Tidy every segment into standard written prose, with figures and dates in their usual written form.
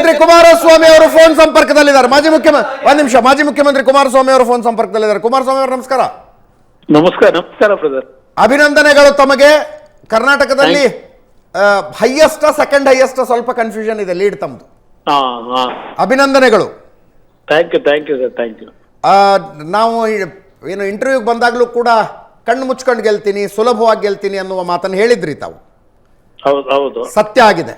ಮುಖ್ಯಮಂತ್ರಿ ಕುಮಾರಸ್ವಾಮಿ ಅವರು ಫೋನ್ ಸಂಪರ್ಕದಲ್ಲಿದ್ದಾರೆ. ಒಂದ್ ನಿಮಿಷ, ಮಾಜಿ ಮುಖ್ಯಮಂತ್ರಿ ಕುಮಾರಸ್ವಾಮಿ ಅವರು ಫೋನ್ ಸಂಪರ್ಕದಲ್ಲಿದ್ದಾರೆ. ಕುಮಾರಸ್ವಾಮಿ ಅವರು ನಮಸ್ಕಾರ. ನಮಸ್ಕಾರ ಬ್ರದರ್. ಅಭಿನಂದನೆಗಳು ತಮಗೆ. ಕರ್ನಾಟಕದಲ್ಲಿ ಹೈಯೆಸ್ಟ್ ಸೆಕೆಂಡ್ ಹೈಯೆಸ್ಟ್ ಸ್ವಲ್ಪ ಕನ್ಫ್ಯೂಷನ್ ಇದೆ, ಲೀಡ್ ತಮ್ಮದು. ಅಭಿನಂದನೆಗಳು. Thank you sir, thank you. ನಾವು ಏನು ಇಂಟರ್ವ್ಯೂಗೆ ಬಂದಾಗಲೂ ಕೂಡ ಕಣ್ಣು ಮುಚ್ಕೊಂಡು ಗೆಲ್ತೀನಿ, ಸುಲಭವಾಗಿ ಗೆಲ್ತೀನಿ ಅನ್ನುವ ಮಾತನ್ನು ಹೇಳಿದ್ರಿ ತಾವು. ಹೌದು, ಸತ್ಯ ಆಗಿದೆ.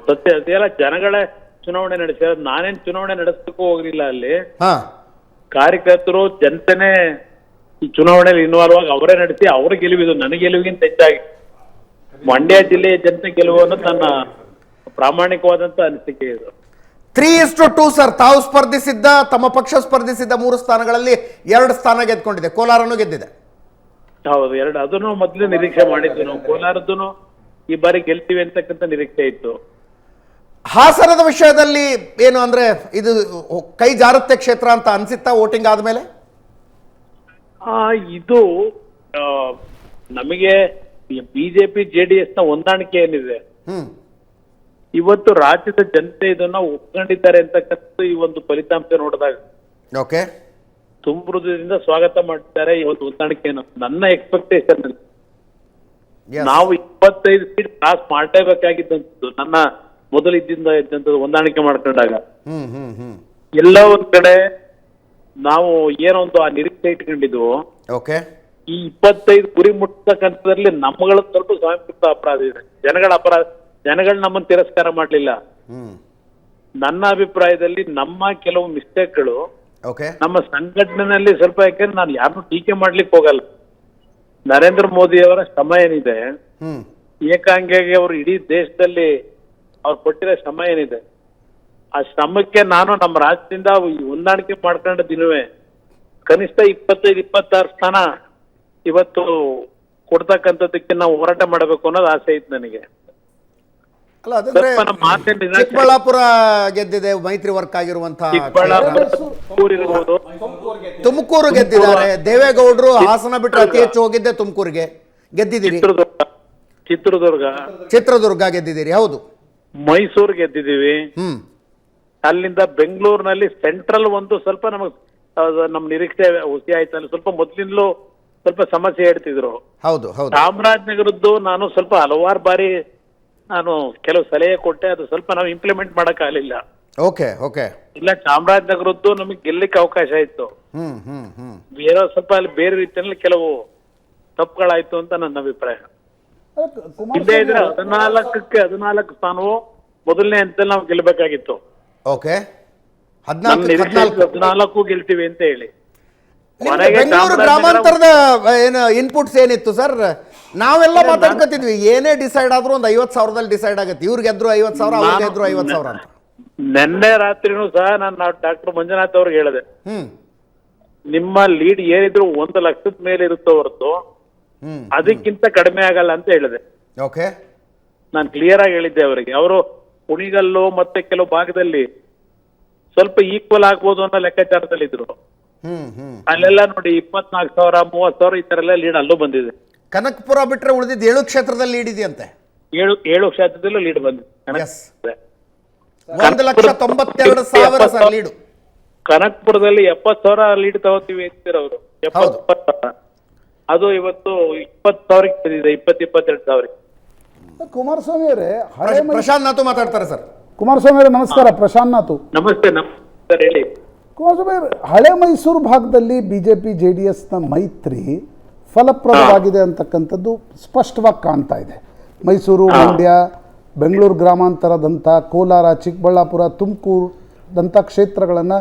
ಸತ್ಯ. ಅದೆಲ್ಲ ಜನಗಳೇ ಚುನಾವಣೆ ನಡೆಸಿರೋದು, ನಾನೇನ್ ಚುನಾವಣೆ ನಡೆಸಕ್ಕೂ ಹೋಗ್ಲಿಲ್ಲ. ಅಲ್ಲಿ ಕಾರ್ಯಕರ್ತರು ಜನತೆನೇ ಈ ಚುನಾವಣೆಯಲ್ಲಿ ಇನ್ವಾಲ್ವ್ ಆಗಿ ಅವರೇ ನಡೆಸಿ ಅವ್ರ ಗೆಲುವಿದು, ನನಗೆ ಗೆಲುವಿಗಿಂತ ಹೆಚ್ಚಾಗಿ ಮಂಡ್ಯ ಜಿಲ್ಲೆಯ ಜನತೆ ಗೆಲುವು ಅನ್ನೋದು ನನ್ನ ಪ್ರಾಮಾಣಿಕವಾದಂತ ಅನಿಸಿಕೆ ಇದು. 3:2 ಸರ್. ತಾವು ಸ್ಪರ್ಧಿಸಿದ್ದ, ತಮ್ಮ ಪಕ್ಷ ಸ್ಪರ್ಧಿಸಿದ್ದ 3 ಸ್ಥಾನಗಳಲ್ಲಿ 2 ಸ್ಥಾನ ಗೆದ್ಕೊಂಡಿದೆ. ಕೋಲಾರನು ಗೆದ್ದಿದೆ. ಹೌದು, ಅದನ್ನು ಮೊದಲು ನಿರೀಕ್ಷೆ ಮಾಡಿದ್ವಿ ನಾವು. ಕೋಲಾರದ್ದು ಈ ಬಾರಿ ಗೆಲ್ತೀವಿ ಅಂತಕ್ಕಂಥ ನಿರೀಕ್ಷೆ ಇತ್ತು. ಹಾಸನದ ವಿಷಯದಲ್ಲಿ ಏನು ಅಂದ್ರೆ, ಇದು ಕೈ ಜಾರತ್ತೆ ಕ್ಷೇತ್ರ ಅಂತ ಅನ್ಸಿತ್ತಾ ವೋಟಿಂಗ್ ಆದ್ಮೇಲೆ? ಇದು ನಮಗೆ ಬಿಜೆಪಿ ಜೆಡಿಎಸ್ ನ ಹೊಂದಾಣಿಕೆ ಏನಿದೆ, ಇವತ್ತು ರಾಜ್ಯದ ಜನತೆ ಇದನ್ನ ಒಪ್ಕೊಂಡಿದ್ದಾರೆ ಅಂತಕ್ಕಂಥ ಈ ಒಂದು ಫಲಿತಾಂಶ ನೋಡಿದಾಗ ಓಕೆ ತುಂಬೃದಿಂದ ಸ್ವಾಗತ ಮಾಡಿದ್ದಾರೆ ಈ ಒಂದು ಹೊಂದಾಣಿಕೆಯನ್ನು. ನನ್ನ ಎಕ್ಸ್ಪೆಕ್ಟೇಷನ್ ನಾವು 25 ಸೀಟ್ ಪಾಸ್ ಮಾಡಲೇಬೇಕಾಗಿದ್ದಂಥದ್ದು ನನ್ನ ಮೊದಲು ಇದ್ದಂಥದ್ದು ಹೊಂದಾಣಿಕೆ ಮಾಡ್ಕೊಂಡಾಗ. ಎಲ್ಲ ಒಂದ್ ಕಡೆ ನಾವು ಏನೊಂದು ಆ ನಿರೀಕ್ಷೆ ಇಟ್ಕೊಂಡಿದ್ವು, ಈ 25 ಗುರಿ ಮುಟ್ಟತಕ್ಕಂಥದ್ರಲ್ಲಿ ನಮ್ಮಗಳ ಸ್ವಲ್ಪ ಸ್ವಯಂಕೃತ ಅಪರಾಧ ಇದೆ. ಜನಗಳು ನಮ್ಮನ್ನು ತಿರಸ್ಕಾರ ಮಾಡ್ಲಿಲ್ಲ. ನನ್ನ ಅಭಿಪ್ರಾಯದಲ್ಲಿ ನಮ್ಮ ಕೆಲವು ಮಿಸ್ಟೇಕ್ಗಳು ನಮ್ಮ ಸಂಘಟನೆಯಲ್ಲಿ ಸ್ವಲ್ಪ, ಯಾಕಂದ್ರೆ ನಾನು ಯಾರನ್ನು ಟೀಕೆ ಮಾಡ್ಲಿಕ್ಕೆ ಹೋಗಲ್ಲ. ನರೇಂದ್ರ ಮೋದಿ ಅವರ ಶ್ರಮ ಏನಿದೆ, ಏಕಾಂಗಿಯಾಗಿ ಅವರು ಇಡೀ ದೇಶದಲ್ಲಿ ಅವ್ರು ಕೊಟ್ಟಿರೋ ಶ್ರಮ ಏನಿದೆ, ಆ ಶ್ರಮಕ್ಕೆ ನಾನು ನಮ್ಮ ರಾಜ್ಯದಿಂದ ಹೊಂದಾಣಿಕೆ ಮಾಡ್ಕೊಂಡ ದಿನವೇ ಕನಿಷ್ಠ 25-26 ಸ್ಥಾನ ಇವತ್ತು ಕೊಡ್ತಕ್ಕಂಥದ್ದಕ್ಕೆ ನಾವು ಹೋರಾಟ ಮಾಡಬೇಕು ಅನ್ನೋದು ಆಸೆ ಇತ್ತು ನನಗೆ. ಚಿಕ್ಕಬಳ್ಳಾಪುರ ಗೆದ್ದಿದೆ, ಮೈತ್ರಿ ವರ್ಕ್ ಆಗಿರುವಂತಹ. ತುಮಕೂರು ಗೆದ್ದಿದ್ದಾರೆ ದೇವೇಗೌಡರು. ಹಾಸನ ಬಿಟ್ಟರೆ ಅತಿ ಹೆಚ್ಚು ಹೋಗಿದ್ದೆ ತುಮಕೂರಿಗೆ, ಗೆದ್ದಿದ್ದೀರಿ. ಚಿತ್ರದುರ್ಗ ಗೆದ್ದಿದ್ದೀರಿ. ಹೌದು, ಮೈಸೂರು ಗೆದ್ದಿದ್ದೀವಿ. ಅಲ್ಲಿಂದ ಬೆಂಗಳೂರಿನಲ್ಲಿ ಸೆಂಟ್ರಲ್ ಒಂದು ಸ್ವಲ್ಪ ನಮ್ಮ ನಿರೀಕ್ಷೆ ಹುಸಿ ಆಯ್ತು. ಅಲ್ಲಿ ಸ್ವಲ್ಪ ಮೊದ್ಲಿಂದಲೂ ಸ್ವಲ್ಪ ಸಮಸ್ಯೆ ಹೇಳ್ತಿದ್ರು. ಹೌದು. ಚಾಮರಾಜನಗರದ್ದು ನಾನು ಸ್ವಲ್ಪ ಹಲವಾರು ಬಾರಿ ನಾನು ಕೆಲವು ಸಲಹೆ ಕೊಟ್ಟೆ, ಅದು ಸ್ವಲ್ಪ ನಾವು ಇಂಪ್ಲಿಮೆಂಟ್ ಮಾಡಕ್ ಆಗಲಿಲ್ಲ. ಇಲ್ಲ, ಚಾಮರಾಜನಗರದ್ದು ನಮಗೆ ಗೆಲ್ಲಕ್ಕೆ ಅವಕಾಶ ಇತ್ತು. ಬೇರೆ ಸ್ವಲ್ಪ ಅಲ್ಲಿ ಬೇರೆ ರೀತಿಯಲ್ಲಿ ಕೆಲವು ತಪ್ಪುಗಳಾಯ್ತು ಅಂತ ನನ್ನ ಅಭಿಪ್ರಾಯ. ಇಲ್ಲೇ ಇದ್ರೆ 14 ಸ್ಥಾನವು ಮೊದಲನೇ ಹಂತದಲ್ಲಿ ನಾವು ಗೆಲ್ಲಬೇಕಾಗಿತ್ತು. 14 ಗೆಲ್ತೀವಿ ಅಂತ ಹೇಳಿ. ಬೆಂಗಳೂರು ಗ್ರಾಮಾಂತರದ ಏನು ಇನ್ಪುಟ್ಸ್ ಏನಿತ್ತು ಸರ್? ನಾವೆಲ್ಲ ಮಾತಾಡ್ಕೊತಿದ್ವಿ, ಏನೇ ಡಿಸೈಡ್ ಆದ್ರೂ ಒಂದು 50,000ದಲ್ಲಿ ಡಿಸೈಡ್ ಆಗುತ್ತೆ. ಇವ್ರಿಗೆ ಗೆದ್ರು 50,000, ಅವ್ರಿಗೆ ಗೆದ್ರು 50,000 ಅಂತ. ನಿನ್ನೆ ರಾತ್ರಿನೂ ಸಹ ನಾನು ಡಾಕ್ಟರ್ ಮಂಜುನಾಥ್ ಅವ್ರಿಗೆ ಹೇಳಿದೆ, ನಿಮ್ಮ ಲೀಡ್ ಏನಿದ್ರು 1 ಲಕ್ಷದ ಮೇಲೆ ಇರುತ್ತೋ ಹೊರತು ಅದಕ್ಕಿಂತ ಕಡಿಮೆ ಆಗಲ್ಲ ಅಂತ ಹೇಳಿದೆ. ನಾನು ಕ್ಲಿಯರ್ ಆಗಿ ಹೇಳಿದ್ದೆ ಅವರಿಗೆ. ಅವರು ಕುಣಿಗಲ್ಲು ಮತ್ತೆ ಕೆಲವು ಭಾಗದಲ್ಲಿ ಸ್ವಲ್ಪ ಈಕ್ವಲ್ ಆಗ್ಬೋದು ಅನ್ನೋ ಲೆಕ್ಕಾಚಾರದಲ್ಲಿ ಇದ್ರು. ಅಲ್ಲೆಲ್ಲ ನೋಡಿ 24,000, 30,000 ಈ ತರ ಎಲ್ಲ ಲೀಡ್ ಅಲ್ಲೂ ಬಂದಿದೆ. ಕನಕಪುರ ಬಿಟ್ರೆ ಉಳಿದಿದ್ದು 7 ಕ್ಷೇತ್ರದಲ್ಲಿ ಲೀಡ್ ಇದೆಯಂತೆ. 7 ಕ್ಷೇತ್ರದಲ್ಲೂ ಲೀಡ್ ಬಂದಿದೆ. 1,92,000 ಸರ್ ಲೀಡು. ಕನಕಪುರದಲ್ಲಿ 70,000 ಲೀಡ್ ತಗೋತೀವಿ ಅಂತಿರೋರು. 70,000 ಅದು ಇವತ್ತು 20,000ಕ್ಕೆ ಬಂದಿದೆ. 22,000. ಕುಮಾರಸ್ವಾಮಿ ಅವರೇ, ಪ್ರಶಾಂತ್ ನಾಥು ಮಾತಾಡ್ತಾರೆ ಸರ್. ಕುಮಾರಸ್ವಾಮಿ ಅವರೇ ನಮಸ್ಕಾರ. ಪ್ರಶಾಂತ್ ನಾಥು. ನಮಸ್ತೆ ಸರ್, ಹೇಳಿ. ಕುಮಾರಸ್ವಾಮಿ ಅವರೇ, ಹಳೆ ಮೈಸೂರು ಭಾಗದಲ್ಲಿ ಬಿಜೆಪಿ ಜೆಡಿಎಸ್ನ ಮೈತ್ರಿ ಫಲಪ್ರದವಾಗಿದೆ ಅಂತಕ್ಕಂಥದ್ದು ಸ್ಪಷ್ಟವಾಗಿ ಕಾಣ್ತಾ ಇದೆ. ಮೈಸೂರು, ಮಂಡ್ಯ, ಬೆಂಗಳೂರು ಗ್ರಾಮಾಂತರದಂಥ ಕೋಲಾರ, ಚಿಕ್ಕಬಳ್ಳಾಪುರ, ತುಮಕೂರುದಂಥ ಕ್ಷೇತ್ರಗಳನ್ನು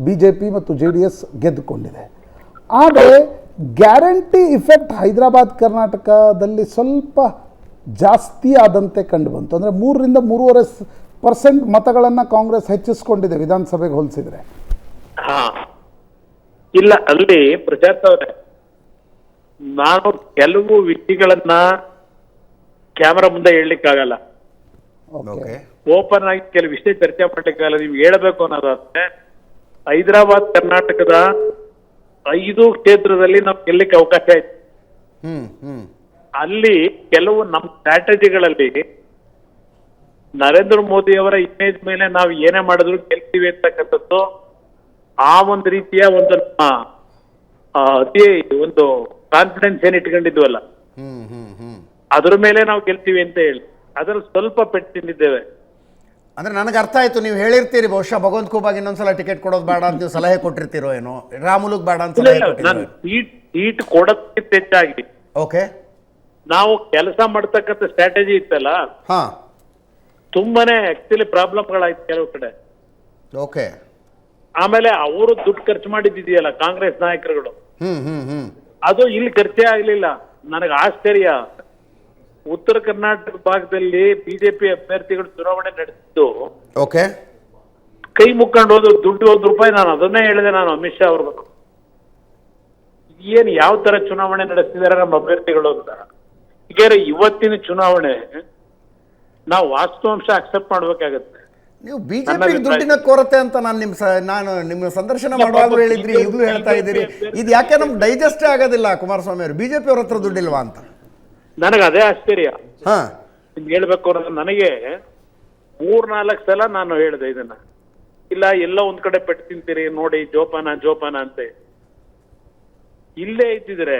ಬಿಜೆಪಿ ಮತ್ತು ಜೆಡಿಎಸ್ ಗೆದ್ದುಕೊಂಡಿದೆ. ಆದರೆ ಗ್ಯಾರಂಟಿ ಇಫೆಕ್ಟ್ ಹೈದರಾಬಾದ್ ಕರ್ನಾಟಕದಲ್ಲಿ ಸ್ವಲ್ಪ ಜಾಸ್ತಿ ಆದಂತೆ ಕಂಡು ಬಂತು. ಅಂದರೆ 3ರಿಂದ 3.5% ಮತಗಳನ್ನು ಕಾಂಗ್ರೆಸ್ ಹೆಚ್ಚಿಸ್ಕೊಂಡಿದೆ ವಿಧಾನಸಭೆಗೆ ಹೋಲಿಸಿದ್ರೆ. ಇಲ್ಲ, ಅಲ್ಲಿ ಪ್ರಚಾರ ನಾನು ಕೆಲವು ವಿಷಯಗಳನ್ನ ಕ್ಯಾಮರಾ ಮುಂದೆ ಹೇಳಲಿಕ್ಕಾಗಲ್ಲ. ಓಪನ್ ಆಗಿ ಕೆಲವು ವಿಷಯ ಚರ್ಚೆ ಮಾಡ್ಲಿಕ್ಕಾಗಲ್ಲ. ನೀವು ಹೇಳಬೇಕು ಅನ್ನೋದಾದ್ರೆ ಹೈದರಾಬಾದ್ ಕರ್ನಾಟಕದ 5 ಕ್ಷೇತ್ರದಲ್ಲಿ ನಾವು ಗೆಲ್ಲಕ್ಕೆ ಅವಕಾಶ ಇತ್ತು. ಅಲ್ಲಿ ಕೆಲವು ನಮ್ಮ ಸ್ಟ್ರಾಟಜಿಗಳಲ್ಲಿ ನರೇಂದ್ರ ಮೋದಿ ಅವರ ಇಮೇಜ್ ಮೇಲೆ ನಾವು ಏನೇ ಮಾಡಿದ್ರು ಗೆಲ್ತೀವಿ ಅಂತಕ್ಕಂಥದ್ದು ಆ ಒಂದು ರೀತಿಯ ಒಂದು ಅತಿ ಒಂದು ಕಾನ್ಫಿಡೆನ್ಸ್ ಏನ್ ಇಟ್ಕೊಂಡಿದ್ವಲ್ಲ ಅದ್ರ ಮೇಲೆ ನಾವು ಗೆಲ್ತೀವಿ ಅಂತ ಹೇಳಿ ಅದ್ರಲ್ಲಿ ಸ್ವಲ್ಪ ಪೆಟ್ಟು ತಿಂದಿದ್ದೇವೆ. ಅಂದ್ರೆ ನನಗೆ ಅರ್ಥ ಆಯ್ತು, ನೀವು ಹೇಳಿರ್ತೀರಿ ಬಹುಶಃ ಭಗವಂತ ಖೂಬಾಗ್ ಇನ್ನೊಂದ್ಸಲ ಟಿಕೆಟ್ ಕೊಡೋದು ಬೇಡ ಅಂತ ನೀವು ಸಲಹೆ ಕೊಟ್ಟಿರ್ತೀರೋ ಏನೋ, ರಾಮುಲುಗ್ ಬೇಡ ಅಂತ ಸಲಹೆ ನಾನು ಸೀಟ್ ಕೊಡೋದಕ್ಕಿಂತ ಹೆಚ್ಚಾಗಿ ಓಕೆ ನಾವು ಕೆಲಸ ಮಾಡ್ತಕ್ಕಂಥ ಸ್ಟ್ರಾಟಜಿ ಇತ್ತಲ್ಲ ಹಾ ತುಂಬಾನೇ ಆಕ್ಚುಲಿ ಪ್ರಾಬ್ಲಮ್ಗಳಾಯ್ತು ಕೆಲವು ಕಡೆ. ಓಕೆ ಆಮೇಲೆ ಅವರು ದುಡ್ಡು ಖರ್ಚು ಮಾಡಿದ್ದಿದೆಯಲ್ಲ ಕಾಂಗ್ರೆಸ್ ನಾಯಕರುಗಳು, ಅದು ಇಲ್ಲಿ ಖರ್ಚೇ ಆಗ್ಲಿಲ್ಲ. ನನಗೆ ಆಶ್ಚರ್ಯ, ಉತ್ತರ ಕರ್ನಾಟಕ ಭಾಗದಲ್ಲಿ ಬಿಜೆಪಿ ಅಭ್ಯರ್ಥಿಗಳು ಚುನಾವಣೆ ನಡೆಸಿದ್ದು ಓಕೆ ಕೈ ಮುಕ್ಕೊಂಡು ಹೋದ್ರು ದುಡ್ಡು ₹1. ನಾನು ಅದನ್ನೇ ಹೇಳಿದೆ, ನಾನು ಅಮಿತ್ ಶಾ ಅವ್ರಿಗೆ ಏನ್ ಯಾವ ತರ ಚುನಾವಣೆ ನಡೆಸ್ತಿದಾರೆ ನಮ್ಮ ಅಭ್ಯರ್ಥಿಗಳು ಅಂತ. ಹೀಗಾದ್ರೆ ಇವತ್ತಿನ ಚುನಾವಣೆ ನಾವು ವಾಸ್ತವಾಂಶ ಅಕ್ಸೆಪ್ಟ್ ಮಾಡ್ಬೇಕಾಗತ್ತೆ. ನೀವು ಬಿಜೆಪಿ ದುಡ್ಡಿನ ಕೊರತೆ ಅಂತ ನಾನು ನಿಮ್ಮ ಸಂದರ್ಶನ ಮಾಡುವಾಗ ಹೇಳಿದ್ರಿ, ಈಗಲೂ ಹೇಳ್ತಾ ಇದ್ದೀರಿ. ಇದು ಯಾಕೆ ನಮ್ಗೆ ಡೈಜೆಸ್ಟೇ ಆಗೋದಿಲ್ಲ ಕುಮಾರಸ್ವಾಮಿ ಅವರು, ಬಿಜೆಪಿ ಅವ್ರ ಹತ್ರ ದುಡ್ಡಿಲ್ವಾ ಅಂತ. ನನಗೆ ಅದೇ ಆಶ್ಚರ್ಯ. ಹಾ ನಿಮ್ಗೆ ಹೇಳ್ಬೇಕು ಅಂದ್ರೆ ನನಗೆ 3-4 ಸಲ ನಾನು ಹೇಳಿದೆ ಇದನ್ನ, ಇಲ್ಲ ಎಲ್ಲ ಒಂದ್ ಕಡೆ ಪೆಟ್ಟು ತಿಂತೀರಿ ನೋಡಿ ಜೋಪಾನ ಅಂತ. ಇಲ್ಲೇ ಇದ್ದಿದ್ರೆ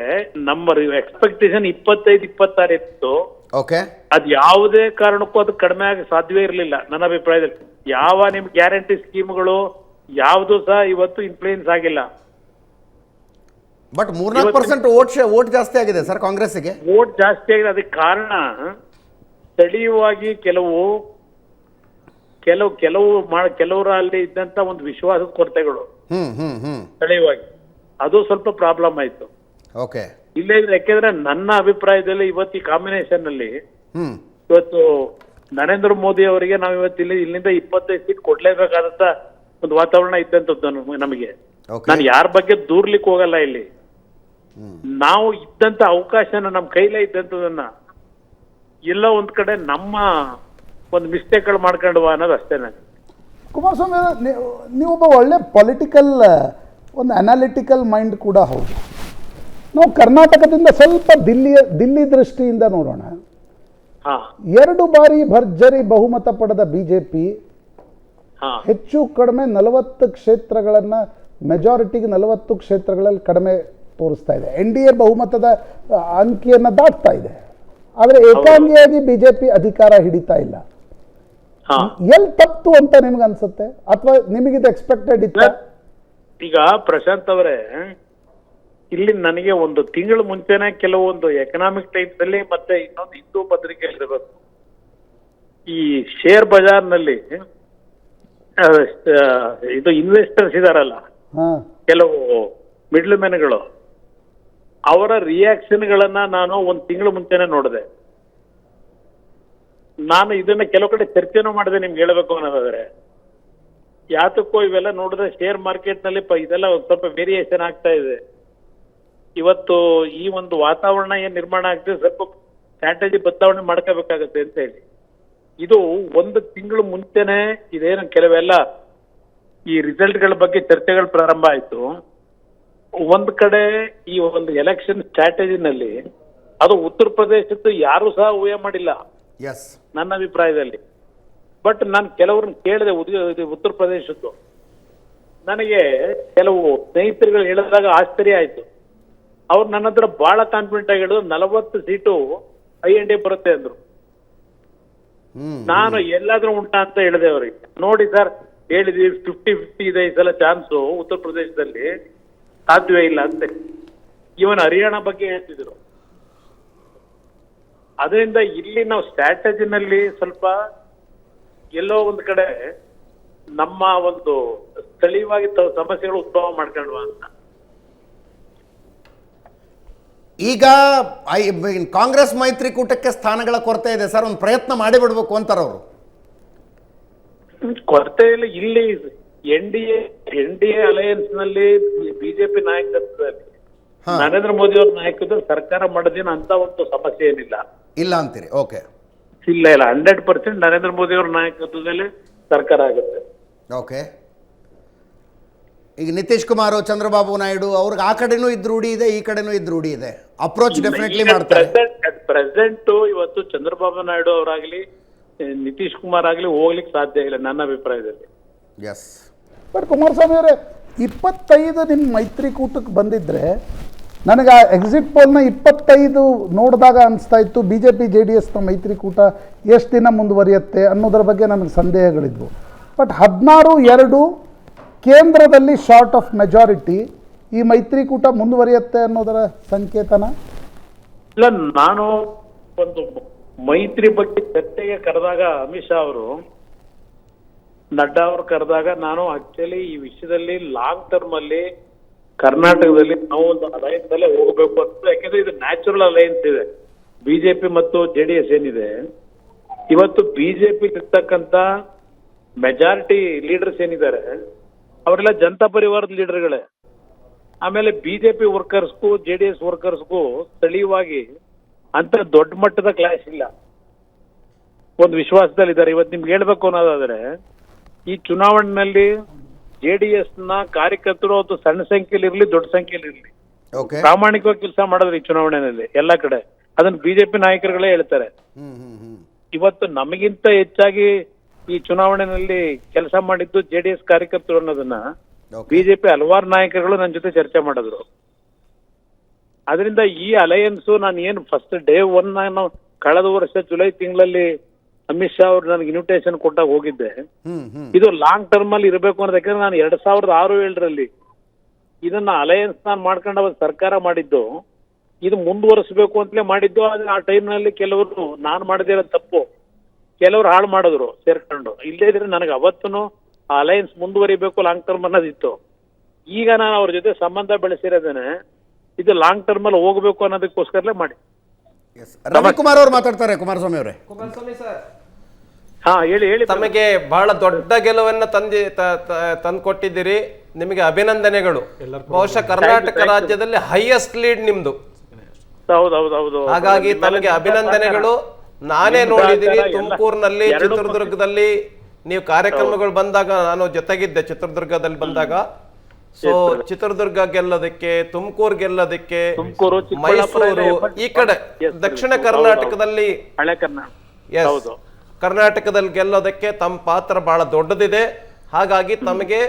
ನಮ್ಮ ಎಕ್ಸ್ಪೆಕ್ಟೇಷನ್ 25-26 ಇತ್ತು. ಓಕೆ ಅದ್ ಯಾವುದೇ ಕಾರಣಕ್ಕೂ ಅದು ಕಡಿಮೆ ಆಗಿ ಸಾಧ್ಯವೇ ಇರಲಿಲ್ಲ ನನ್ನ ಅಭಿಪ್ರಾಯದಲ್ಲಿ. ಯಾವ ನಿಮ್ ಗ್ಯಾರಂಟಿ ಸ್ಕೀಮ್ಗಳು ಯಾವುದು ಸಹ ಇವತ್ತು ಇನ್ಫ್ಲೂಯೆನ್ಸ್ ಆಗಿಲ್ಲ. ಬಟ್ 3-4% ಓಟ್ ಜಾಸ್ತಿ ಆಗಿದೆ ಸರ್ ಕಾಂಗ್ರೆಸ್ಗೆ. ವೋಟ್ ಜಾಸ್ತಿ ಆಗಿದೆ, ಅದಕ್ಕೆ ಕಾರಣ ಸ್ಥಳೀಯವಾಗಿ ಕೆಲವರಲ್ಲಿ ಇದ್ದಂತ ಒಂದು ವಿಶ್ವಾಸದ ಕೊರತೆಗಳು ಸ್ಥಳೀಯವಾಗಿ ಅದು ಸ್ವಲ್ಪ ಪ್ರಾಬ್ಲಮ್ ಆಯ್ತು. ಓಕೆ ಇಲ್ಲೇ ಯಾಕೆಂದ್ರೆ ನನ್ನ ಅಭಿಪ್ರಾಯದಲ್ಲಿ ಇವತ್ತು ಈ ಕಾಂಬಿನೇಷನ್ ಅಲ್ಲಿ ಇವತ್ತು ನರೇಂದ್ರ ಮೋದಿ ಅವರಿಗೆ ನಾವು ಇವತ್ತು ಇಲ್ಲಿಂದ 25 ಸೀಟ್ ಕೊಡ್ಲೇಬೇಕಾದಂತ ಒಂದು ವಾತಾವರಣ ಇದ್ದಂಥದ್ದು ನಮಗೆ. ನಾನು ಯಾರ ಬಗ್ಗೆ ದೂರ್ಲಿಕ್ಕೆ ಹೋಗಲ್ಲ ಇಲ್ಲಿ. ನಾವು ಇದ್ದಂತ ಅವಕಾಶನ ನಮ್ಮ ಕೈಲೇ ಇದ್ದಂಥದನ್ನ ಎಲ್ಲ ಒಂದ್ ಕಡೆ ನಮ್ಮ ಒಂದು ಮಿಸ್ಟೇಕ್ಗಳು ಮಾಡ್ಕೊಂಡ್ವಾ ಅನ್ನೋದು ಅಷ್ಟೇನೆ. ಕುಮಾರಸ್ವಾಮಿ ನೀವೊಬ್ಬ ಒಳ್ಳೆ ಪೊಲಿಟಿಕಲ್ ಒಂದು ಅನಾಲಿಟಿಕಲ್ ಮೈಂಡ್ ಕೂಡ ಹೌದು. ನಾವು ಕರ್ನಾಟಕದಿಂದ ಸ್ವಲ್ಪ ದಿಲ್ಲಿ ದೃಷ್ಟಿಯಿಂದ ನೋಡೋಣ. 2 ಬಾರಿ ಭರ್ಜರಿ ಬಹುಮತ ಪಡೆದ ಬಿಜೆಪಿ ಹೆಚ್ಚು ಕಡಿಮೆ 40 ಕ್ಷೇತ್ರಗಳನ್ನ, ಮೆಜಾರಿಟಿಗೆ 40 ಕ್ಷೇತ್ರಗಳಲ್ಲಿ ಕಡಿಮೆ ತೋರಿಸ್ತಾ ಇದೆ. NDA ಬಹುಮತದ ಅಂಕಿಯನ್ನು ದಾಟ್ತಾ ಇದೆ, ಆದರೆ ಏಕಾಂಗಿಯಾಗಿ ಬಿಜೆಪಿ ಅಧಿಕಾರ ಹಿಡಿತಾ ಇಲ್ಲ. ಎಲ್ಲಿ ತಪ್ಪು ಅಂತ ನಿಮ್ಗೆ ಅನ್ಸುತ್ತೆ, ಅಥವಾ ನಿಮಗಿದು ಎಕ್ಸ್ಪೆಕ್ಟೆಡ್ ಇತ್ತ? ಈಗ ಪ್ರಶಾಂತ್ ಅವರೇ, ಇಲ್ಲಿ ನನಗೆ ಒಂದು ತಿಂಗಳು ಮುಂಚೆನೆ ಕೆಲವೊಂದು ಎಕನಾಮಿಕ್ ಟೈಮ್ಸ್ ಅಲ್ಲಿ ಮತ್ತೆ ಇನ್ನೊಂದು ಹಿಂದೂ ಪತ್ರಿಕೆ ಇರಬೇಕು, ಈ ಶೇರ್ ಬಜಾರ್ನಲ್ಲಿ ಇದು ಇನ್ವೆಸ್ಟರ್ಸ್ ಇದಾರಲ್ಲ ಕೆಲವು ಮಿಡ್ಲ್ ಮೆನ್ಗಳು, ಅವರ ರಿಯಾಕ್ಷನ್ಗಳನ್ನ ನಾನು ಒಂದು ತಿಂಗಳು ಮುಂಚೆನೆ ನೋಡಿದೆ. ನಾನು ಇದನ್ನ ಕೆಲವು ಕಡೆ ಚರ್ಚೆನೂ ಮಾಡಿದೆ ನಿಮ್ಗೆ ಹೇಳ್ಬೇಕು ಅನ್ನೋದಾದ್ರೆ. ಯಾತಕ್ಕೋ ಇವೆಲ್ಲ ನೋಡಿದ್ರೆ ಶೇರ್ ಮಾರ್ಕೆಟ್ ನಲ್ಲಿ ಇದೆಲ್ಲ ಸ್ವಲ್ಪ ವೇರಿಯೇಷನ್ ಆಗ್ತಾ ಇದೆ. ಇವತ್ತು ಈ ಒಂದು ವಾತಾವರಣ ಏನ್ ನಿರ್ಮಾಣ ಆಗ್ತದೆ, ಸ್ವಲ್ಪ ಸ್ಟ್ರಾಟಜಿ ಬದಲಾವಣೆ ಮಾಡ್ಕೋಬೇಕಾಗತ್ತೆ ಅಂತ ಹೇಳಿ ಇದು 1 ತಿಂಗಳು ಮುಂಚೆನೆ ಇದೇನು ಕೆಲವೆಲ್ಲ ಈ ರಿಸಲ್ಟ್ಗಳ ಬಗ್ಗೆ ಚರ್ಚೆಗಳು ಪ್ರಾರಂಭ ಆಯ್ತು. ಒಂದ್ ಕಡೆ ಈ ಒಂದು ಎಲೆಕ್ಷನ್ ಸ್ಟ್ರಾಟಜಿನಲ್ಲಿ ಅದು ಉತ್ತರ ಪ್ರದೇಶದ್ದು ಯಾರು ಸಹ ಊಹೆ ಮಾಡಿಲ್ಲ ನನ್ನ ಅಭಿಪ್ರಾಯದಲ್ಲಿ. ಬಟ್ ನಾನು ಕೆಲವ್ರನ್ನ ಕೇಳಿದೆ ಉತ್ತರ ಪ್ರದೇಶದ್ದು, ನನಗೆ ಕೆಲವು ಸ್ನೇಹಿತರುಗಳು ಹೇಳಿದಾಗ ಆಶ್ಚರ್ಯ ಆಯ್ತು. ಅವ್ರು ನನ್ನ ಹತ್ರ ಬಹಳ ಕಾನ್ಫಿಡೆಂಟ್ ಆಗಿ ಹೇಳಿದ್ರು 40 ಸೀಟು INDA ಬರುತ್ತೆ ಅಂದ್ರು. ನಾನು ಎಲ್ಲಾದ್ರೂ ಉಂಟಾ ಅಂತ ಹೇಳಿದೆ ಅವ್ರಿಗೆ. ನೋಡಿ ಸರ್ ಹೇಳಿದ್ವಿ 50-50 ಇದೆ ಈ ಸಲ ಚಾನ್ಸು ಉತ್ತರ ಪ್ರದೇಶದಲ್ಲಿ, ಸಾಧ್ಯವೇ ಇಲ್ಲ ಅಂತ. ಇವನ್ ಹರಿಯಾಣ ಬಗ್ಗೆ ಹೇಳ್ತಿದ್ರು. ಅದರಿಂದ ಇಲ್ಲಿ ನಾವು ಸ್ಟ್ರಾಟಜಿನಲ್ಲಿ ಸ್ವಲ್ಪ ಎಲ್ಲೋ ಒಂದ್ ಕಡೆ ನಮ್ಮ ಒಂದು ಸ್ಥಳೀಯವಾಗಿ ಸಮಸ್ಯೆಗಳು ಉದ್ಭವ ಮಾಡ್ಕೊಂಡ್ವಾ ಅಂತ. ಈಗ ಕಾಂಗ್ರೆಸ್ ಮೈತ್ರಿಕೂಟಕ್ಕೆ ಸ್ಥಾನಗಳ ಕೊರತೆ ಇದೆ ಸರ್, ಒಂದು ಪ್ರಯತ್ನ ಮಾಡಿಬಿಡ್ಬೇಕು ಅಂತಾರ ಅವರು. ಕೊರತೆ ಇಲ್ಲ, ಇಲ್ಲಿ NDA ಅಲಯನ್ಸ್ ನಲ್ಲಿ ಬಿಜೆಪಿ ನಾಯಕತ್ವದಲ್ಲಿ ನರೇಂದ್ರ ಮೋದಿ ಅವ್ರ ನಾಯಕತ್ವದಲ್ಲಿ ಸರ್ಕಾರ ಮಾಡೋದೇನು ಅಂತ ಒಂದು ಸಮಸ್ಯೆ ಏನಿಲ್ಲ ಇಲ್ಲ ಅಂತೀರಿ? ಓಕೆ, ಇಲ್ಲ 100% ನರೇಂದ್ರ ಮೋದಿ ಅವ್ರ ನಾಯಕತ್ವದಲ್ಲಿ ಸರ್ಕಾರ ಆಗುತ್ತೆ. ಓಕೆ, ಈಗ ನಿತೀಶ್ ಕುಮಾರ್, ಚಂದ್ರಬಾಬು ನಾಯ್ಡು ಅವ್ರಿಗೆ ಆ ಕಡೆನೂ ಇದ್ ರೂಢಿ ಇದೆ, ಈ ಕಡೆನೂ ಇದ್ ರೂಢಿ ಇದೆ. ಅಪ್ರೋಚ್ ಡೆಫಿನೆಟ್ಲಿ ಮಾಡ್ತಾರೆ. ಪ್ರೆಸೆಂಟ್ ಇವತ್ತು ಚಂದ್ರಬಾಬು ನಾಯ್ಡು ಅವರಾಗ್ಲಿ ನಿತೀಶ್ ಕುಮಾರ್ ಆಗ್ಲಿ ಹೋಗ್ಲಿಕ್ಕೆ ಸಾಧ್ಯ ಇಲ್ಲ ನನ್ನ ಅಭಿಪ್ರಾಯದಲ್ಲಿ. ಎಸ್. ಬಟ್ ಕುಮಾರಸ್ವಾಮಿ ಅವರೇ 25 ನಿಮ್ಮ ಮೈತ್ರಿಕೂಟಕ್ಕೆ ಬಂದಿದ್ರೆ ನನಗೆ ಆ ಎಕ್ಸಿಟ್ ಪೋಲ್ನ 25 ನೋಡಿದಾಗ ಅನಿಸ್ತಾ ಇತ್ತು BJP JDSನ ಮೈತ್ರಿಕೂಟ ಎಷ್ಟು ದಿನ ಮುಂದುವರಿಯುತ್ತೆ ಅನ್ನೋದ್ರ ಬಗ್ಗೆ ನನಗೆ ಸಂದೇಹಗಳಿದ್ವು. ಬಟ್ 16-2 ಕೇಂದ್ರದಲ್ಲಿ ಶಾರ್ಟ್ ಆಫ್ ಮೆಜಾರಿಟಿ, ಈ ಮೈತ್ರಿಕೂಟ ಮುಂದುವರಿಯುತ್ತೆ ಅನ್ನೋದರ ಸಂಕೇತನ? ಇಲ್ಲ, ನಾನು ಒಂದು ಮೈತ್ರಿ ಬಗ್ಗೆ ಚರ್ಚೆಗೆ ಕರೆದಾಗ ಅಮಿತ್ ಶಾ ಅವರು, ನಡ್ಡಾ ಅವರು ಕರೆದಾಗ ನಾನು ಆಕ್ಚುಲಿ ಈ ವಿಷಯದಲ್ಲಿ ಲಾಂಗ್ ಟರ್ಮ್ ಅಲ್ಲಿ ಕರ್ನಾಟಕದಲ್ಲಿ ನಾವು ಒಂದು ಅಲಯನ್ಸ್ ಅಲ್ಲೇ ಹೋಗಬೇಕು ಅಂತ. ಯಾಕೆಂದ್ರೆ ಇದು ನ್ಯಾಚುರಲ್ ಅಲಯನ್ಸ್ ಇದೆ. ಬಿಜೆಪಿ ಮತ್ತು JDS ಏನಿದೆ, ಇವತ್ತು ಬಿಜೆಪಿ ಇರ್ತಕ್ಕಂಥ ಮೆಜಾರಿಟಿ ಲೀಡರ್ಸ್ ಏನಿದ್ದಾರೆ ಅವರೆಲ್ಲ ಜನತಾ ಪರಿವಾರದ ಲೀಡರ್ಗಳೇ. ಆಮೇಲೆ ಬಿಜೆಪಿ ವರ್ಕರ್ಸ್ಗೂ JDS ವರ್ಕರ್ಸ್ಗೂ ಸ್ಥಳೀಯವಾಗಿ ಅಂತ ದೊಡ್ಡ ಮಟ್ಟದ ಕ್ಲಾಶ್ ಇಲ್ಲ, ಒಂದು ವಿಶ್ವಾಸದಲ್ಲಿದ್ದಾರೆ. ಇವತ್ತು ನಿಮ್ಗೆ ಹೇಳ್ಬೇಕು ಅನ್ನೋದಾದ್ರೆ, ಈ ಚುನಾವಣೆಯಲ್ಲಿ JDS ನ ಕಾರ್ಯಕರ್ತರು ಅದು ಸಣ್ಣ ಸಂಖ್ಯೆಯಲ್ಲಿ ಇರಲಿ ದೊಡ್ಡ ಸಂಖ್ಯೆಯಲ್ಲಿ ಇರಲಿ ಪ್ರಾಮಾಣಿಕವಾಗಿ ಕೆಲಸ ಮಾಡಿದ್ರು ಈ ಚುನಾವಣೆಯಲ್ಲಿ ಎಲ್ಲ ಕಡೆ. ಅದನ್ನ ಬಿಜೆಪಿ ನಾಯಕರುಗಳೇ ಹೇಳ್ತಾರೆ. ಇವತ್ತು ನಮಗಿಂತ ಹೆಚ್ಚಾಗಿ ಈ ಚುನಾವಣೆಯಲ್ಲಿ ಕೆಲಸ ಮಾಡಿದ್ದು JDS ಕಾರ್ಯಕರ್ತರು ಅನ್ನೋದನ್ನ ಬಿಜೆಪಿ ಹಲವಾರು ನಾಯಕರುಗಳು ನನ್ನ ಜೊತೆ ಚರ್ಚೆ ಮಾಡಿದ್ರು. ಅದರಿಂದ ಈ ಅಲಯನ್ಸ್ ನಾನು ಏನು ಫಸ್ಟ್ ಡೇ 1 ನಾನು ಕಳೆದ ವರ್ಷ ಜುಲೈ ತಿಂಗಳಲ್ಲಿ ಅಮಿತ್ ಶಾ ಅವ್ರು ನನಗೆ ಇನ್ವಿಟೇಷನ್ ಕೊಟ್ಟಾಗ ಹೋಗಿದ್ದೆ. ಇದು ಲಾಂಗ್ ಟರ್ಮ್ ಅಲ್ಲಿ ಇರಬೇಕು ಅನ್ನೋದು. ಯಾಕಂದ್ರೆ ನಾನು 2006-7ರಲ್ಲಿ ಇದನ್ನ ಅಲಯನ್ಸ್ ನಾನು ಮಾಡ್ಕೊಂಡು ಅವತ್ತು ಸರ್ಕಾರ ಮಾಡಿದ್ದು, ಇದು ಮುಂದುವರಿಸಬೇಕು ಅಂತಲೇ ಮಾಡಿದ್ದು. ಆದ್ರೆ ಆ ಟೈಮ್ನಲ್ಲಿ ಕೆಲವರು ನಾನು ಮಾಡದಿರೋ ತಪ್ಪು ಕೆಲವರು ಹಾಳು ಮಾಡಿದ್ರು ಸೇರ್ಕೊಂಡು. ಇಲ್ಲೇ ಇದ್ರೆ ನನಗೆ ಅವತ್ತೂ ಆ ಅಲಯನ್ಸ್ ಮುಂದುವರಿಬೇಕು ಲಾಂಗ್ ಟರ್ಮ್ ಅನ್ನೋದಿತ್ತು. ಈಗ ನಾನು ಅವ್ರ ಜೊತೆ ಸಂಬಂಧ ಬೆಳೆಸಿರೋದೇನೆ ಇದು ಲಾಂಗ್ ಟರ್ಮ್ ಅಲ್ಲಿ ಹೋಗ್ಬೇಕು ಅನ್ನೋದಕ್ಕೋಸ್ಕರಲೇ ಮಾಡಿ. ರವಿಕುಮಾರ್ ಅವರು ಮಾತಾಡ್ತಾರೆ. ಕುಮಾರಸ್ವಾಮಿ ಅವರೇ. ಕುಮಾರಸ್ವಾಮಿ ಸರ್, ಹಾ ಹೇಳಿ ಹೇಳಿ. ತಮಗೆ ಬಹಳ ದೊಡ್ಡ ಗೆಲುವನ್ನ ತಂದುಕೊಟ್ಟಿದ್ದೀರಿ, ನಿಮಗೆ ಅಭಿನಂದನೆಗಳು. ಬಹುಶಃ ಕರ್ನಾಟಕ ರಾಜ್ಯದಲ್ಲಿ ಹೈಯೆಸ್ಟ್ ಲೀಡ್ ನಿಮ್ದು. ಹೌದೌದೌದು. ಹಾಗಾಗಿ ತಮಗೆ ಅಭಿನಂದನೆಗಳು. ನಾನೇ ನೋಡಿದ್ದೀನಿ ತುಮಕೂರಿನಲ್ಲಿ, ಚಿತ್ರದುರ್ಗದಲ್ಲಿ ನೀವು ಕಾರ್ಯಕ್ರಮಗಳು ಬಂದಾಗ ನಾನು ಜೊತೆಗಿದ್ದೆ. ಚಿತ್ರದುರ್ಗದಲ್ಲಿ ಬಂದಾಗ ಸೊ ಚಿತ್ರದುರ್ಗ ಗೆಲ್ಲೋದಕ್ಕೆ, ತುಮಕೂರು ಗೆಲ್ಲೋದಕ್ಕೆ, ಮೈಸೂರು, ಈ ಕಡೆ ದಕ್ಷಿಣ ಕರ್ನಾಟಕದಲ್ಲಿ, ಹಳೆ ಕರ್ನಾಟಕ, ಕರ್ನಾಟಕದಲ್ಲಿ ಗೆಲ್ಲೋದಕ್ಕೆ ತಮ್ಮ ಪಾತ್ರ ಬಹಳ ದೊಡ್ಡದಿದೆ. ಹಾಗಾಗಿ ತಮಗೆ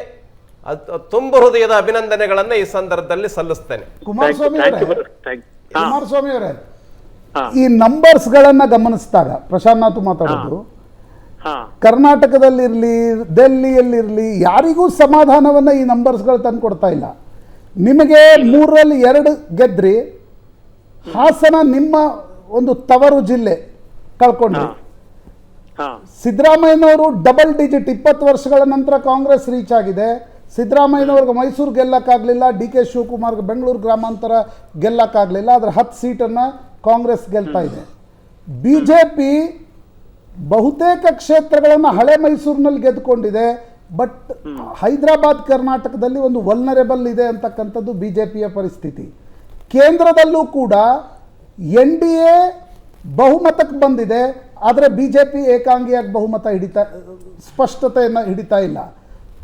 ತುಂಬ ಹೃದಯದ ಅಭಿನಂದನೆಗಳನ್ನ ಈ ಸಂದರ್ಭದಲ್ಲಿ ಸಲ್ಲಿಸ್ತೇನೆ. ಕುಮಾರಸ್ವಾಮಿ ಅವರೇ, ಈ ನಂಬರ್ಸ್ ಗಳನ್ನ ಗಮನಿಸಿದಾಗ ಪ್ರಶಾಂತ್ ಮಾತಾಡೋದು, ಕರ್ನಾಟಕದಲ್ಲಿರ್ಲಿ ಡೆಲ್ಲಿಯಲ್ಲಿರ್ಲಿ ಯಾರಿಗೂ ಸಮಾಧಾನವನ್ನ ಈ ನಂಬರ್ಸ್ಗಳು ತಂದು ಕೊಡ್ತಾ ಇಲ್ಲ. ನಿಮಗೆ 3ರಲ್ಲಿ 2 ಗೆದ್ರಿ, ಹಾಸನ ನಿಮ್ಮ ಒಂದು ತವರು ಜಿಲ್ಲೆ ಕಳ್ಕೊಂಡ್ರಿ. ಸಿದ್ದರಾಮಯ್ಯನವರು ಡಬಲ್ ಡಿಜಿಟ್ 20 ವರ್ಷಗಳ ನಂತರ ಕಾಂಗ್ರೆಸ್ ರೀಚ್ ಆಗಿದೆ. ಸಿದ್ದರಾಮಯ್ಯನವ್ರಿಗೆ ಮೈಸೂರು ಗೆಲ್ಲಕ್ಕಾಗಲಿಲ್ಲ, DK ಶಿವಕುಮಾರ್ಗೆ ಬೆಂಗಳೂರು ಗ್ರಾಮಾಂತರ ಗೆಲ್ಲಕ್ಕಾಗಲಿಲ್ಲ. ಅದರ 10 ಸೀಟನ್ನು ಕಾಂಗ್ರೆಸ್ ಗೆಲ್ತಾ ಇದೆ. BJP ಬಹುತೇಕ ಕ್ಷೇತ್ರಗಳನ್ನು ಹಳೆ ಮೈಸೂರಿನಲ್ಲಿ ಗೆದ್ದುಕೊಂಡಿದೆ. ಬಟ್ ಹೈದರಾಬಾದ್ ಕರ್ನಾಟಕದಲ್ಲಿ ಒಂದು ವಲ್ನರೇಬಲ್ ಇದೆ ಅಂತಕ್ಕಂಥದ್ದು BJPಯ ಪರಿಸ್ಥಿತಿ. ಕೇಂದ್ರದಲ್ಲೂ ಕೂಡ NDA ಬಹುಮತಕ್ಕೆ ಬಂದಿದೆ, ಆದರೆ BJP ಏಕಾಂಗಿಯಾಗಿ ಬಹುಮತ ಸ್ಪಷ್ಟತೆಯನ್ನು ಹಿಡಿತಾ ಇಲ್ಲ.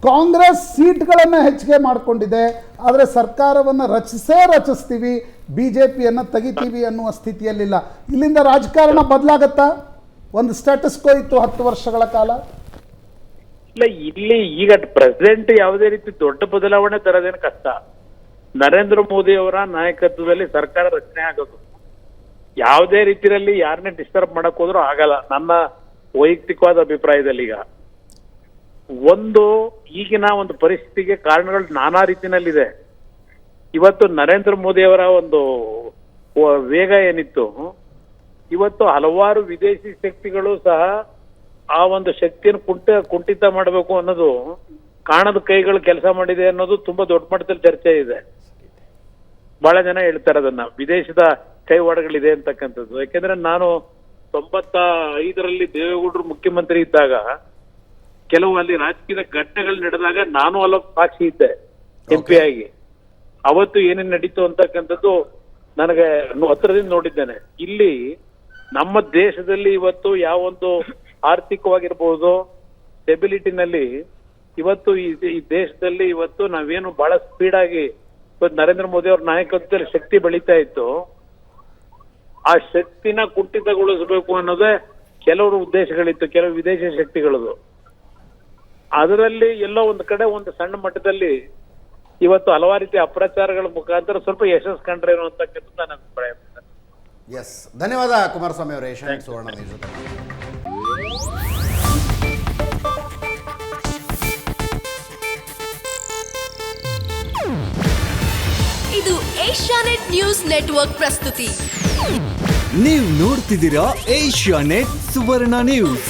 ಕಾಂಗ್ರೆಸ್ ಸೀಟ್ಗಳನ್ನು ಹೆಚ್ಚಿಗೆ ಮಾಡಿಕೊಂಡಿದೆ, ಆದರೆ ಸರ್ಕಾರವನ್ನು ರಚಿಸ್ತೀವಿ, BJPಯನ್ನು ತೆಗಿತೀವಿ ಅನ್ನುವ ಸ್ಥಿತಿಯಲ್ಲಿಲ್ಲ. ಇಲ್ಲಿಂದ ರಾಜಕಾರಣ ಬದಲಾಗತ್ತಾ? ಒಂದು ಸ್ಟೇಟಸ್ ಕೋ ಇತ್ತು 10 ವರ್ಷಗಳ ಕಾಲ. ಇಲ್ಲ, ಇಲ್ಲಿ ಈಗ ಪ್ರೆಸಿಡೆಂಟ್ ಯಾವುದೇ ರೀತಿ ದೊಡ್ಡ ಬದಲಾವಣೆ ತರೋದೇನು ಕಷ್ಟ. ನರೇಂದ್ರ ಮೋದಿ ಅವರ ನಾಯಕತ್ವದಲ್ಲಿ ಸರ್ಕಾರ ರಚನೆ ಆಗೋದು, ಯಾವುದೇ ರೀತಿಯಲ್ಲಿ ಯಾರನ್ನೇ ಡಿಸ್ಟರ್ಬ್ ಮಾಡಕ್ ಹೋದ್ರೂ ಆಗಲ್ಲ ನನ್ನ ವೈಯಕ್ತಿಕವಾದ ಅಭಿಪ್ರಾಯದಲ್ಲಿ. ಈಗ ಈಗಿನ ಒಂದು ಪರಿಸ್ಥಿತಿಗೆ ಕಾರಣಗಳು ನಾನಾ ರೀತಿನಲ್ಲಿದೆ. ಇವತ್ತು ನರೇಂದ್ರ ಮೋದಿ ಅವರ ಒಂದು ವೇಗ ಏನಿತ್ತು, ಇವತ್ತು ಹಲವಾರು ವಿದೇಶಿ ಶಕ್ತಿಗಳು ಸಹ ಆ ಒಂದು ಶಕ್ತಿಯನ್ನು ಕುಂಠಿತ ಮಾಡಬೇಕು ಅನ್ನೋದು ಕಾಣದ ಕೈಗಳು ಕೆಲಸ ಮಾಡಿದೆ ಅನ್ನೋದು ತುಂಬಾ ದೊಡ್ಡ ಮಟ್ಟದಲ್ಲಿ ಚರ್ಚೆ ಇದೆ. ಬಹಳ ಜನ ಹೇಳ್ತಾರೆ ಅದನ್ನ, ವಿದೇಶದ ಕೈವಾಡಗಳಿದೆ ಅಂತಕ್ಕಂಥದ್ದು. ಯಾಕೆಂದ್ರೆ ನಾನು 95ರಲ್ಲಿ ದೇವೇಗೌಡರು ಮುಖ್ಯಮಂತ್ರಿ ಇದ್ದಾಗ ಕೆಲವು ಅಲ್ಲಿ ರಾಜಕೀಯ ಘಟನೆಗಳು ನಡೆದಾಗ ನಾನು ಅಲ್ಲೊಬ್ಬ ಸಾಕ್ಷಿ ಇದ್ದೆ MP ಆಗಿ. ಅವತ್ತು ಏನೇನು ನಡೀತು ಅಂತಕ್ಕಂಥದ್ದು ನನಗೆ ಹತ್ರದಿಂದ ನೋಡಿದ್ದೇನೆ. ಇಲ್ಲಿ ನಮ್ಮ ದೇಶದಲ್ಲಿ ಇವತ್ತು ಯಾವೊಂದು ಆರ್ಥಿಕವಾಗಿರ್ಬೋದು ಸ್ಟೆಬಿಲಿಟಿನಲ್ಲಿ ಇವತ್ತು ಈ ದೇಶದಲ್ಲಿ ಇವತ್ತು ನಾವೇನು ಬಹಳ ಸ್ಪೀಡ್ ಆಗಿ ಇವತ್ತು ನರೇಂದ್ರ ಮೋದಿ ಅವ್ರ ನಾಯಕತ್ವದಲ್ಲಿ ಶಕ್ತಿ ಬೆಳೀತಾ ಇತ್ತು, ಆ ಶಕ್ತಿನ ಕುಂಠಿತಗೊಳಿಸಬೇಕು ಅನ್ನೋದೇ ಕೆಲವರು ಉದ್ದೇಶಗಳಿತ್ತು, ಕೆಲವು ವಿದೇಶಿ ಶಕ್ತಿಗಳದು. ಅದರಲ್ಲಿ ಎಲ್ಲೋ ಒಂದು ಕಡೆ ಒಂದು ಸಣ್ಣ ಮಟ್ಟದಲ್ಲಿ ಇವತ್ತು ಹಲವಾರು ರೀತಿಯ ಅಪ್ರಚಾರಗಳ ಮುಖಾಂತರ ಸ್ವಲ್ಪ ಯಶಸ್ಸು ಕಂಡ್ರೆ ಅನ್ನುವಂತಕ್ಕಂಥದ್ದು ನನ್ನ ಅಭಿಪ್ರಾಯ. ಎಸ್, ಧನ್ಯವಾದ ಕುಮಾರಸ್ವಾಮಿ ಅವರೇ. ಏಷ್ಯಾನೆಟ್ ಸುವರ್ಣ ನ್ಯೂಸ್ ಜೊತೆ. ಇದು ಏಷ್ಯಾನೆಟ್ ನ್ಯೂಸ್ ನೆಟ್ವರ್ಕ್ ಪ್ರಸ್ತುತಿ. ನೀವು ನೋಡ್ತಿದ್ದೀರಾ ಏಷ್ಯಾನೆಟ್ ಸುವರ್ಣ ನ್ಯೂಸ್.